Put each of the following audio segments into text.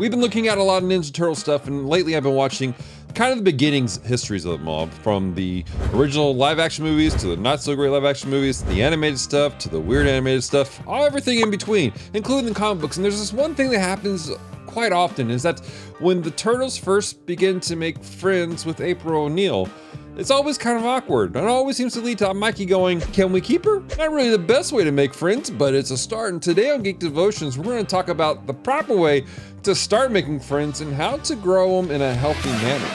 We've been looking at a lot of Ninja Turtle stuff, and lately I've been watching kind of the beginnings, histories of them all, from the original live action movies to the not so great live action movies, the animated stuff to the weird animated stuff, everything in between, including the comic books. And there's this one thing that happens quite often, is that when the Turtles first begin to make friends with April O'Neil, it's always kind of awkward, and it always seems to lead to Mikey going, "Can we keep her?" Not really the best way to make friends, but it's a start. And today on Geek Devotions, we're going to talk about the proper way to start making friends and how to grow them in a healthy manner.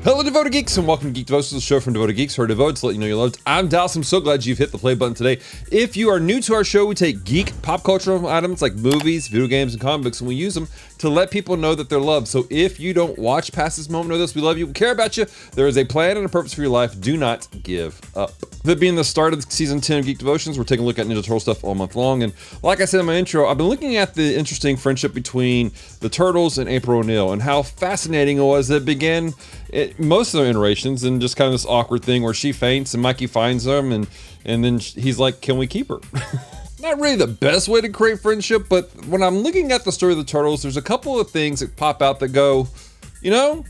Hello, Devoted Geeks, and welcome to Geek Devotions, the show from Devoted Geeks who are devoted to let you know you're loved. I'm Dallas. I'm so glad you've hit the play button today. If you are new to our show, we take geek pop cultural items like movies, video games, and comic books, and we use them to let people know that they're loved. So if you don't watch past this moment, know this: we love you, we care about you. There is a plan and a purpose for your life. Do not give up. That being the start of season 10 of Geek Devotions, we're taking a look at Ninja Turtle stuff all month long. And like I said in my intro, I've been looking at the interesting friendship between the Turtles and April O'Neil, and how fascinating it was that it began most of their iterations and just kind of this awkward thing where she faints and Mikey finds them, and then he's like, "Can we keep her?" Not really the best way to create friendship, but when I'm looking at the story of the Turtles, there's a couple of things that pop out that go, you know,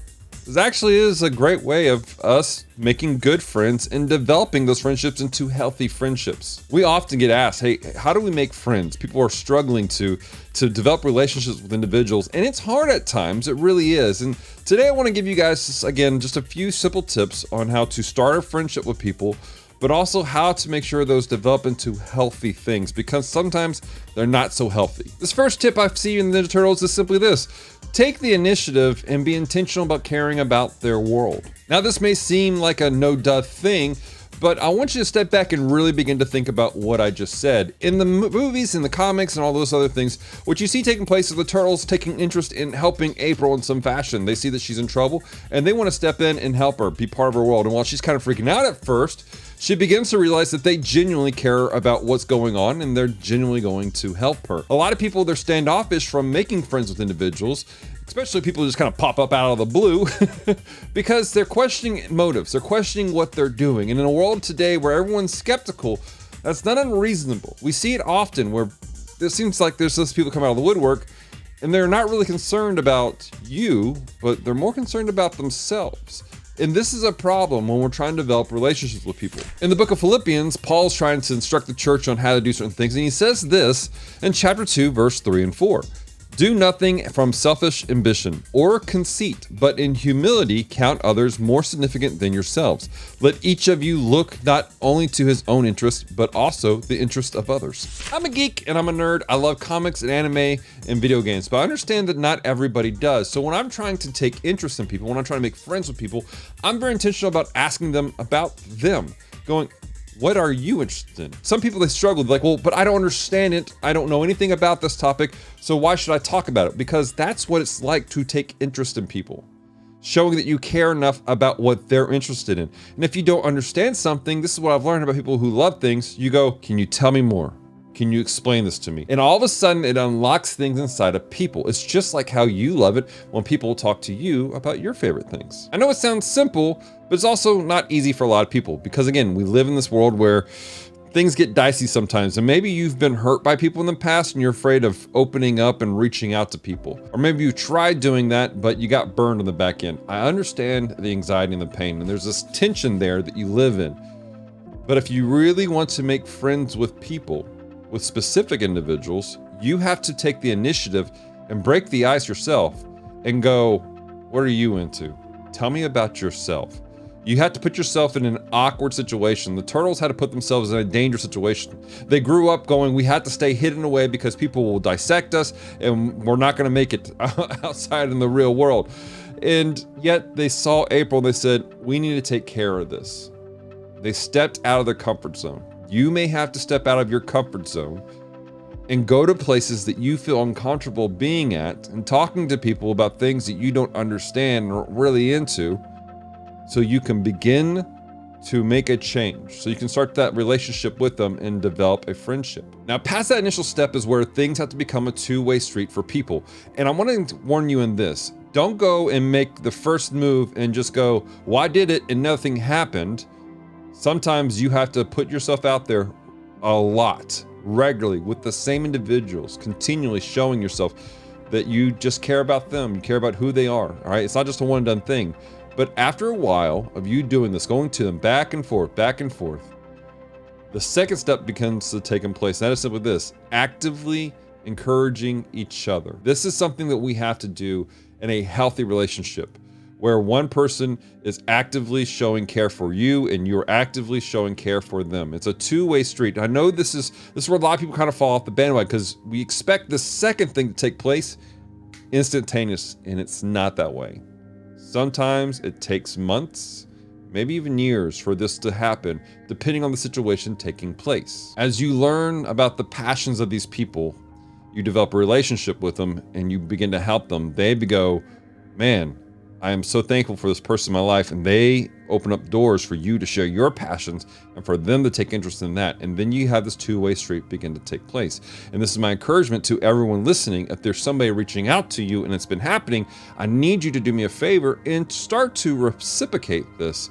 this actually is a great way of us making good friends and developing those friendships into healthy friendships. We often get asked, hey, how do we make friends? People are struggling to develop relationships with individuals, and it's hard at times, it really is. And today I want to give you guys, again, just a few simple tips on how to start a friendship with people, but also how to make sure those develop into healthy things, because sometimes they're not so healthy. This first tip I see in the Ninja Turtles is simply this: take the initiative and be intentional about caring about their world. Now, this may seem like a no-duh thing, but I want you to step back and really begin to think about what I just said. In the movies, in the comics, and all those other things, what you see taking place is the Turtles taking interest in helping April in some fashion. They see that she's in trouble, and they want to step in and help her, be part of her world. And while she's kind of freaking out at first, she begins to realize that they genuinely care about what's going on, and they're genuinely going to help her. A lot of people, they're standoffish from making friends with individuals, especially people who just kind of pop up out of the blue, because they're questioning motives, they're questioning what they're doing. And in a world today where everyone's skeptical, that's not unreasonable. We see it often where it seems like there's those people come out of the woodwork, and they're not really concerned about you, but they're more concerned about themselves. And this is a problem when we're trying to develop relationships with people. In the book of Philippians, Paul's trying to instruct the church on how to do certain things, and he says this in chapter 2, verse 3 and 4. Do nothing from selfish ambition or conceit, but in humility count others more significant than yourselves. Let each of you look not only to his own interest, but also the interest of others. I'm a geek and I'm a nerd. I love comics and anime and video games, but I understand that not everybody does. So when I'm trying to take interest in people, when I'm trying to make friends with people, I'm very intentional about asking them about them, going, what are you interested in? Some people, they struggle, like, well, but I don't understand it. I don't know anything about this topic, so why should I talk about it? Because that's what it's like to take interest in people, showing that you care enough about what they're interested in. And if you don't understand something, this is what I've learned about people who love things. You go, can you tell me more? Can you explain this to me? And all of a sudden, it unlocks things inside of people. It's just like how you love it when people talk to you about your favorite things. I know it sounds simple, but it's also not easy for a lot of people, because again, we live in this world where things get dicey sometimes, and maybe you've been hurt by people in the past and you're afraid of opening up and reaching out to people. Or maybe you tried doing that, but you got burned on the back end. I understand the anxiety and the pain, and there's this tension there that you live in. But if you really want to make friends with people, with specific individuals, you have to take the initiative and break the ice yourself and go, what are you into? Tell me about yourself. You have to put yourself in an awkward situation. The Turtles had to put themselves in a dangerous situation. They grew up going, we had to stay hidden away because people will dissect us and we're not going to make it outside in the real world. And yet they saw April and they said, we need to take care of this. They stepped out of their comfort zone. You may have to step out of your comfort zone and go to places that you feel uncomfortable being at and talking to people about things that you don't understand or really into, so you can begin to make a change, so you can start that relationship with them and develop a friendship. Now, past that initial step is where things have to become a two-way street for people. And I want to warn you in this: don't go and make the first move and just go, well, I did it and nothing happened. Sometimes you have to put yourself out there a lot, regularly, with the same individuals, continually showing yourself that you just care about them, you care about who they are, all right? It's not just a one and done thing. But after a while of you doing this, going to them back and forth, the second step begins to take place. And that is simply this: actively encouraging each other. This is something that we have to do in a healthy relationship, where one person is actively showing care for you and you're actively showing care for them. It's a two-way street. I know this is where a lot of people kind of fall off the bandwagon, because we expect the second thing to take place instantaneous, and it's not that way. Sometimes it takes months, maybe even years, for this to happen, depending on the situation taking place. As you learn about the passions of these people, you develop a relationship with them and you begin to help them. They go, man, I am so thankful for this person in my life, and they open up doors for you to share your passions and for them to take interest in that. And then you have this two-way street begin to take place. And this is my encouragement to everyone listening. If there's somebody reaching out to you and it's been happening, I need you to do me a favor and start to reciprocate this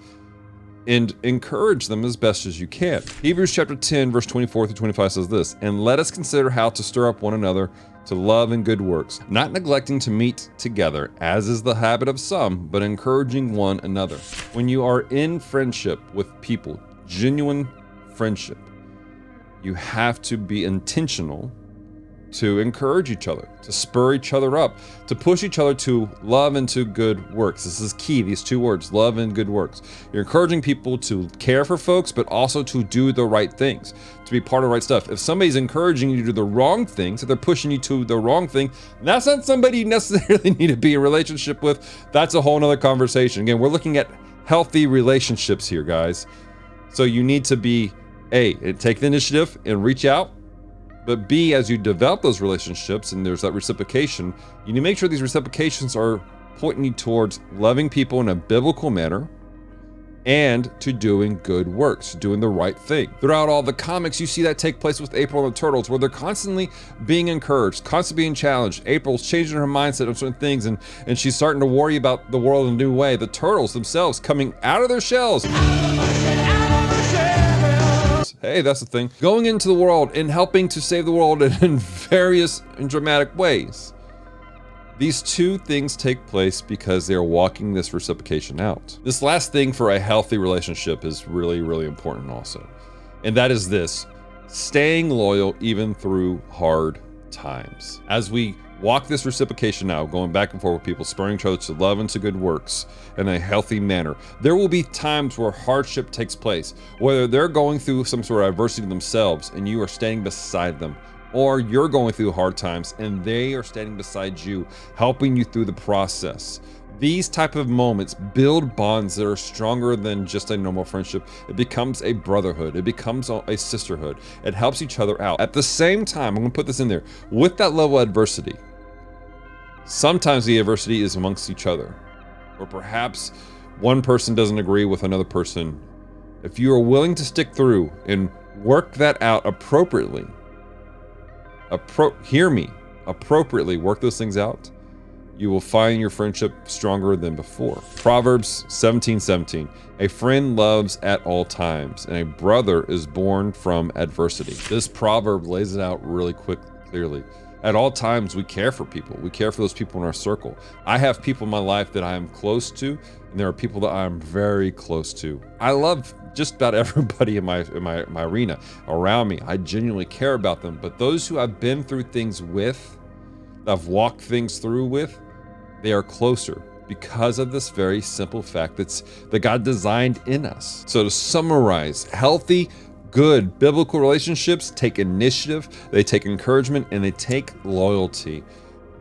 and encourage them as best as you can. Hebrews chapter 10, verse 24 through 25 says this: "And let us consider how to stir up one another to love and good works, not neglecting to meet together, as is the habit of some, but encouraging one another." When you are in friendship with people, genuine friendship, you have to be intentional to encourage each other, to spur each other up, to push each other to love and to good works. This is key, these two words, love and good works. You're encouraging people to care for folks, but also to do the right things, to be part of the right stuff. If somebody's encouraging you to do the wrong things, if they're pushing you to the wrong thing, that's not somebody you necessarily need to be in a relationship with. That's a whole nother conversation. Again, we're looking at healthy relationships here, guys. So you need to be, A, take the initiative and reach out. But B, as you develop those relationships and there's that reciprocation, you need to make sure these reciprocations are pointing you towards loving people in a biblical manner and to doing good works, doing the right thing. Throughout all the comics, you see that take place with April and the Turtles, where they're constantly being encouraged, constantly being challenged. April's changing her mindset on certain things, and she's starting to worry about the world in a new way. The Turtles themselves coming out of their shells. Hey, that's the thing. Going into the world and helping to save the world in various and dramatic ways. These two things take place because they're walking this reciprocation out. This last thing for a healthy relationship is really, really important also. And that is this: staying loyal even through hard times. As we walk this reciprocation out, going back and forth with people, spurring each other to love and to good works in a healthy manner, there will be times where hardship takes place, whether they're going through some sort of adversity themselves and you are standing beside them, or you're going through hard times and they are standing beside you, helping you through the process. These type of moments build bonds that are stronger than just a normal friendship. It becomes a brotherhood. It becomes a sisterhood. It helps each other out. At the same time, I'm gonna put this in there, with that level of adversity, sometimes the adversity is amongst each other, or perhaps one person doesn't agree with another person. If you are willing to stick through and work that out appropriately, hear me, appropriately work those things out, you will find your friendship stronger than before. Proverbs 17:17, "A friend loves at all times, and a brother is born from adversity." This proverb lays it out really clearly. At all times, we care for people. We care for those people in our circle. I have people in my life that I am close to, and there are people that I am very close to. I love just about everybody in my arena around me. I genuinely care about them. But those who I've been through things with, that I've walked things through with, they are closer because of this very simple fact that God designed in us. So to summarize, healthy, good biblical relationships take initiative, they take encouragement, and they take loyalty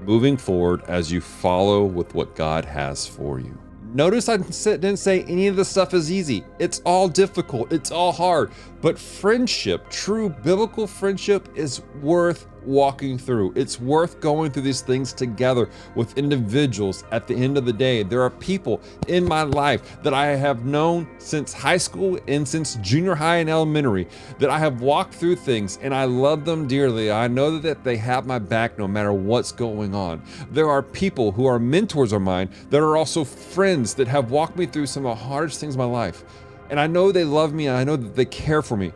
moving forward as you follow with what God has for you. Notice I didn't say any of this stuff is easy. It's all difficult, it's all hard, but friendship, true biblical friendship, is worth walking through. It's worth going through these things together with individuals. At the end of the day, there are people in my life that I have known since high school and since junior high and elementary, that I have walked through things, and I love them dearly. I know that they have my back no matter what's going on. There are people who are mentors of mine that are also friends that have walked me through some of the hardest things in my life. And I know they love me, and I know that they care for me.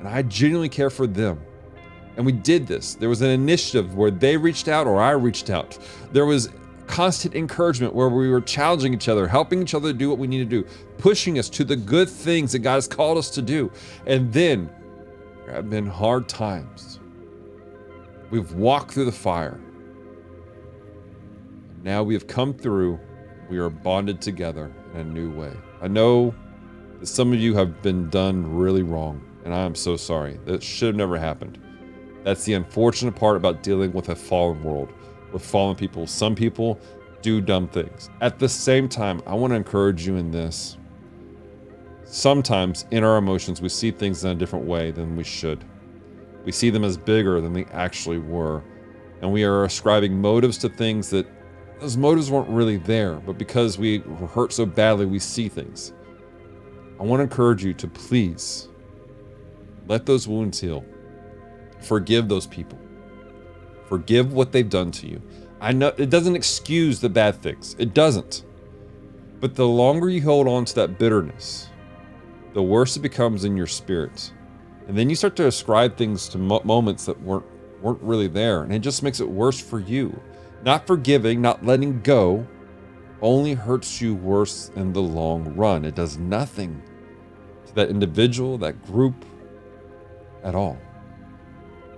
and I genuinely care for them. And we did this. There was an initiative where they reached out or I reached out. There was constant encouragement where we were challenging each other, helping each other do what we need to do, pushing us to the good things that God has called us to do. And then there have been hard times. We've walked through the fire. Now we have come through. We are bonded together in a new way. I know that some of you have been done really wrong, and I am so sorry. That should have never happened. That's the unfortunate part about dealing with a fallen world, with fallen people. Some people do dumb things. At the same time, I want to encourage you in this. Sometimes in our emotions, we see things in a different way than we should. We see them as bigger than they actually were. And we are ascribing motives to things that those motives weren't really there, but because we were hurt so badly, we see things. I want to encourage you to please let those wounds heal. Forgive those people. Forgive what they've done to you. I know it doesn't excuse the bad things. It doesn't. But the longer you hold on to that bitterness, the worse it becomes in your spirit. And then you start to ascribe things to moments that weren't really there. And it just makes it worse for you. Not forgiving, not letting go, only hurts you worse in the long run. It does nothing to that individual, that group at all.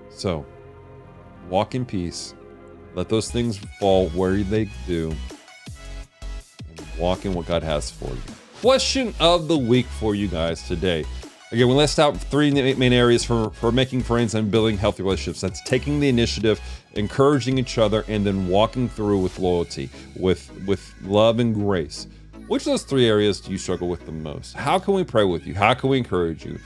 So, walk in peace. Let those things fall where they do. And walk in what God has for you. Question of the week for you guys today. Again, we list out 3 main areas for making friends and building healthy relationships. That's taking the initiative, encouraging each other, and then walking through with loyalty, with love and grace. Which of those 3 areas do you struggle with the most? How can we pray with you? How can we encourage you?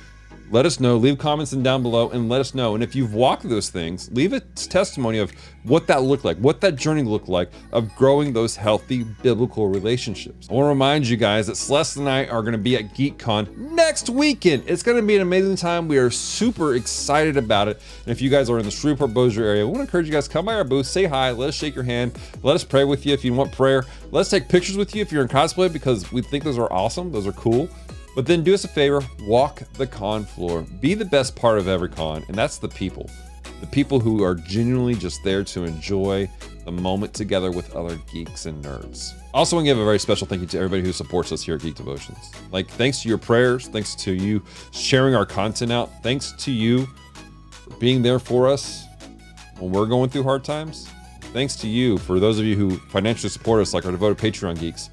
Let us know. Leave comments down below and let us know. And if you've walked through those things, leave a testimony of what that looked like, what that journey looked like of growing those healthy biblical relationships. I want to remind you guys that Celeste and I are going to be at GeekCon next weekend. It's going to be an amazing time. We are super excited about it. And if you guys are in the Shreveport Bossier area, we want to encourage you guys, come by our booth, say hi, let us shake your hand, let us pray with you if you want prayer. Let's take pictures with you if you're in cosplay because we think those are awesome. Those are cool. But then do us a favor, walk the con floor. Be the best part of every con, and that's the people. The people who are genuinely just there to enjoy the moment together with other geeks and nerds. Also want to give a very special thank you to everybody who supports us here at Geek Devotions. Like, thanks to your prayers, thanks to you sharing our content out, thanks to you for being there for us when we're going through hard times. Thanks to you, for those of you who financially support us, like our devoted Patreon geeks.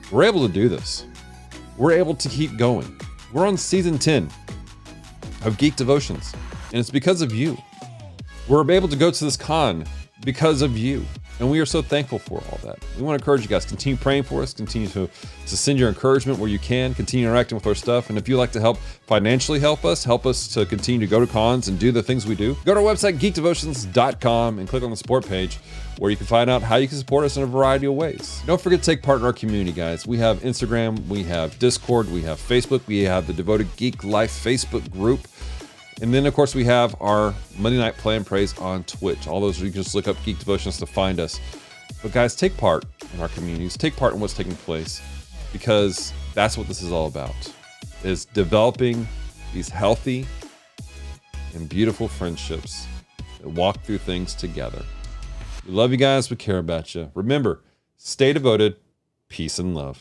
We're able to do this. We're able to keep going. We're on season 10 of Geek Devotions, and it's because of you. We're able to go to this con because of you, and we are so thankful for all that. We want to encourage you guys, continue praying for us, continue to send your encouragement where you can, continue interacting with our stuff, and if you'd like to financially help us to continue to go to cons and do the things we do, go to our website, geekdevotions.com, and click on the support page, where you can find out how you can support us in a variety of ways. Don't forget to take part in our community, guys. We have Instagram, we have Discord, we have Facebook, we have the Devoted Geek Life Facebook group. And then, of course, we have our Monday Night Play and Praise on Twitch. All those, you can just look up Geek Devotions to find us. But guys, take part in our communities. Take part in what's taking place, because that's what this is all about, is developing these healthy and beautiful friendships that walk through things together. We love you guys. We care about you. Remember, stay devoted. Peace and love.